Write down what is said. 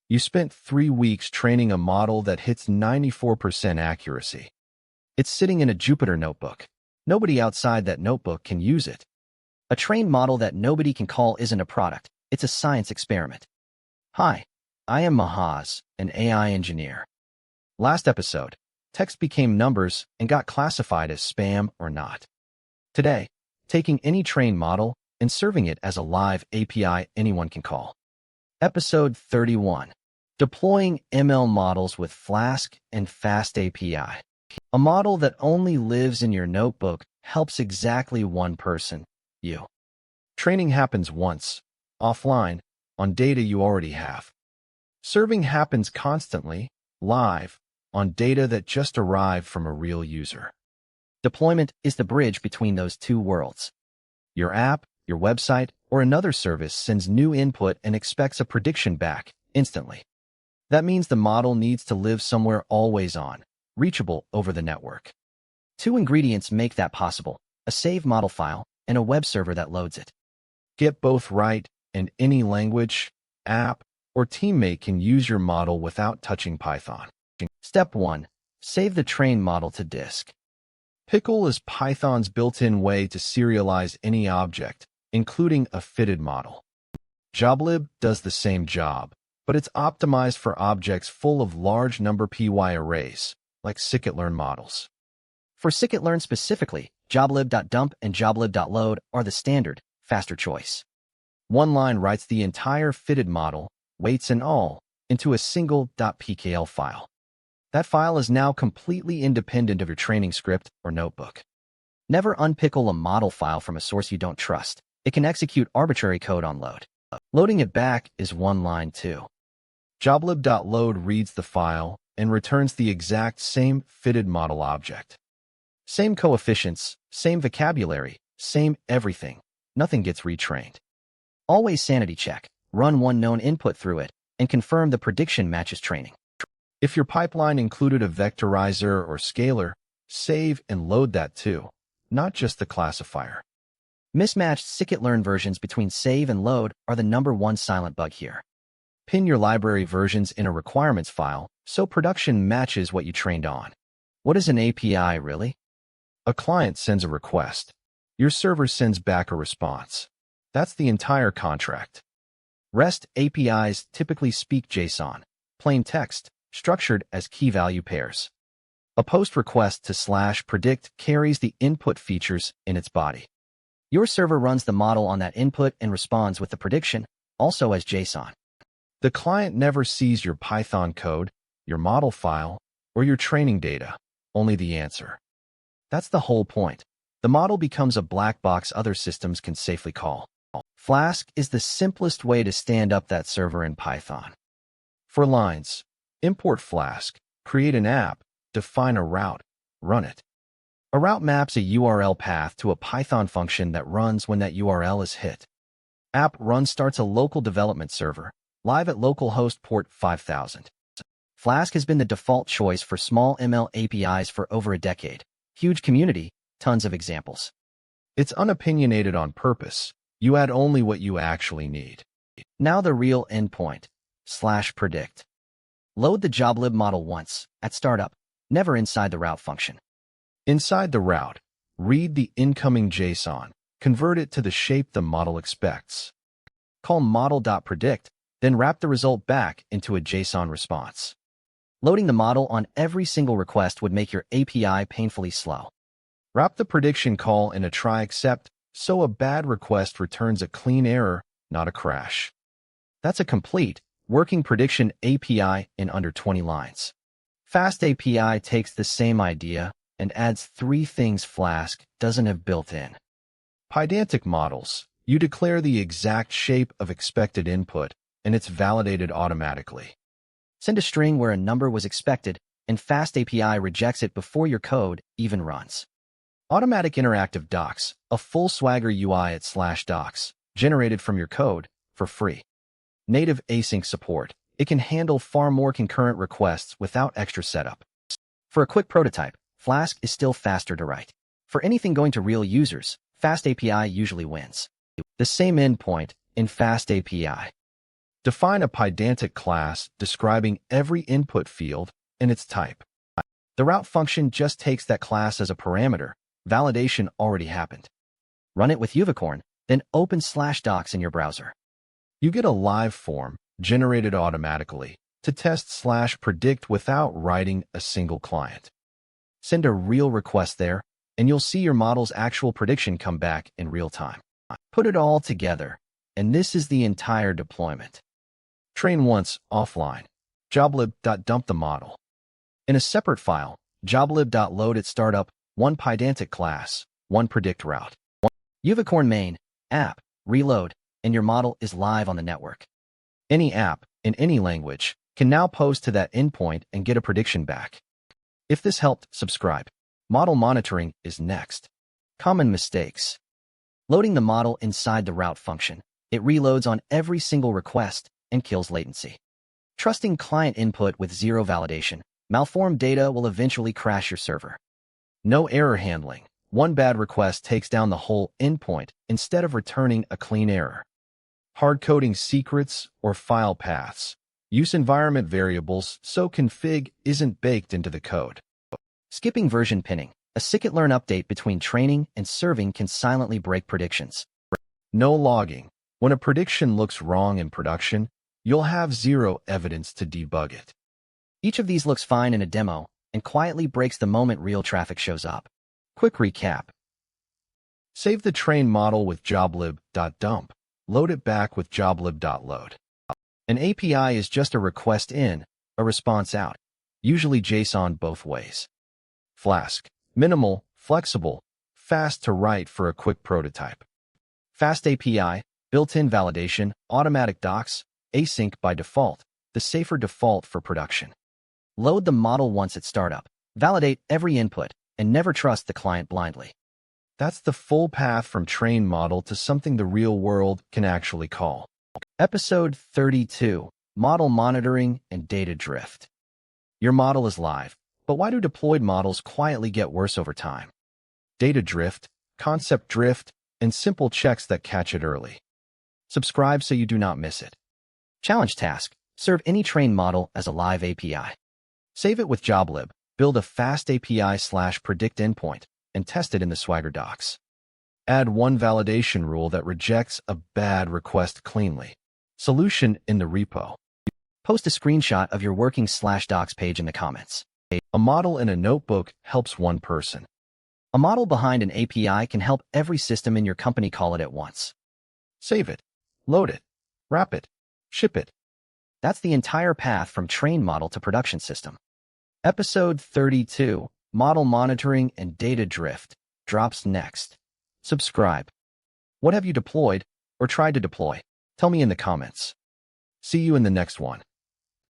You spent 3 weeks training a model that hits 94% accuracy. It's sitting in a Jupyter notebook. Nobody outside that notebook can use it. A trained model that nobody can call isn't a product, it's a science experiment. Hi, I am Mahaz, an AI engineer. Last episode, text became numbers and got classified as spam or not. Today, taking any trained model and serving it as a live API anyone can call. Episode 31. Deploying ML models with Flask and FastAPI. A model that only lives in your notebook helps exactly one person, you. Training happens once, offline, on data you already have. Serving happens constantly, live, on data that just arrived from a real user. Deployment is the bridge between those two worlds. Your app, your website, or another service sends new input and expects a prediction back instantly. That means the model needs to live somewhere always on, reachable over the network. Two ingredients make that possible: a save model file and a web server that loads it. Get both right, and any language, app, or teammate can use your model without touching Python. Step 1. Save the trained model to disk. Pickle is Python's built-in way to serialize any object, including a fitted model. Joblib does the same job, but it's optimized for objects full of large number py arrays, like scikit-learn models. For scikit-learn specifically, joblib.dump and joblib.load are the standard, faster choice. One line writes the entire fitted model, weights and all, into a single .pkl file. That file is now completely independent of your training script or notebook. Never unpickle a model file from a source you don't trust. It can execute arbitrary code on load. Loading it back is one line too. Joblib.load reads the file and returns the exact same fitted model object. Same coefficients, same vocabulary, same everything. Nothing gets retrained. Always sanity check. Run one known input through it and confirm the prediction matches training. If your pipeline included a vectorizer or scalar, save and load that too, not just the classifier. Mismatched scikit-learn versions between save and load are the #1 silent bug here. Pin your library versions in a requirements file so production matches what you trained on. What is an API really? A client sends a request. Your server sends back a response. That's the entire contract. REST APIs typically speak JSON, plain text, structured as key-value pairs. A POST request to /predict carries the input features in its body. Your server runs the model on that input and responds with the prediction, also as JSON. The client never sees your Python code, your model file, or your training data, only the answer. That's the whole point. The model becomes a black box other systems can safely call. Flask is the simplest way to stand up that server in Python. For lines, import Flask, create an app, define a route, run it. A route maps a URL path to a Python function that runs when that URL is hit. App run starts a local development server, live at localhost port 5000. Flask has been the default choice for small ML APIs for over a decade. Huge community, tons of examples. It's unopinionated on purpose. You add only what you actually need. Now the real endpoint, /predict. Load the joblib model once, at startup, never inside the route function. Inside the route, read the incoming JSON, convert it to the shape the model expects. Call model.predict, then wrap the result back into a JSON response. Loading the model on every single request would make your API painfully slow. Wrap the prediction call in a try except, so a bad request returns a clean error, not a crash. That's a complete, working prediction API in under 20 lines. FastAPI takes the same idea and adds 3 things Flask doesn't have built in. Pydantic models. You declare the exact shape of expected input, and it's validated automatically. Send a string where a number was expected, and FastAPI rejects it before your code even runs. Automatic interactive docs, a full Swagger UI at /docs, generated from your code, for free. Native async support. It can handle far more concurrent requests without extra setup. For a quick prototype, Flask is still faster to write. For anything going to real users, FastAPI usually wins. The same endpoint in FastAPI. Define a pydantic class describing every input field and its type. The route function just takes that class as a parameter. Validation already happened. Run it with Unicorn, then open /docs in your browser. You get a live form generated automatically to test/predict without writing a single client. Send a real request there, and you'll see your model's actual prediction come back in real time. Put it all together, and this is the entire deployment. Train once offline. Joblib.dump the model. In a separate file, joblib.load at startup, one pydantic class, one predict route. Unicorn main, app, reload, and your model is live on the network. Any app, in any language, can now post to that endpoint and get a prediction back. If this helped, subscribe. Model monitoring is next. Common mistakes. Loading the model inside the route function. It reloads on every single request and kills latency. Trusting client input with zero validation. Malformed data will eventually crash your server. No error handling. One bad request takes down the whole endpoint instead of returning a clean error. Hard-coding secrets or file paths. Use environment variables so config isn't baked into the code. Skipping version pinning. A scikit-learn update between training and serving can silently break predictions. No logging. When a prediction looks wrong in production, you'll have zero evidence to debug it. Each of these looks fine in a demo and quietly breaks the moment real traffic shows up. Quick recap. Save the train model with joblib.dump. Load it back with joblib.load. An API is just a request in, a response out, usually JSON both ways. Flask. Minimal, flexible, fast to write for a quick prototype. FastAPI. Built-in validation, automatic docs, async by default, the safer default for production. Load the model once at startup. Validate every input, and never trust the client blindly. That's the full path from train model to something the real world can actually call. Episode 32, Model Monitoring and Data Drift. Your model is live, but why do deployed models quietly get worse over time? Data drift, concept drift, and simple checks that catch it early. Subscribe so you do not miss it. Challenge task. Serve any train model as a live API. Save it with joblib. Build a FastAPI/predict endpoint and test it in the Swagger docs. Add one validation rule that rejects a bad request cleanly. Solution in the repo. Post a screenshot of your working /docs page in the comments. A model in a notebook helps one person. A model behind an API can help every system in your company call it at once. Save it, load it, wrap it, ship it. That's the entire path from train model to production system. Episode 32, Model Monitoring and Data Drift, drops next. Subscribe. What have you deployed or tried to deploy? Tell me in the comments. See you in the next one.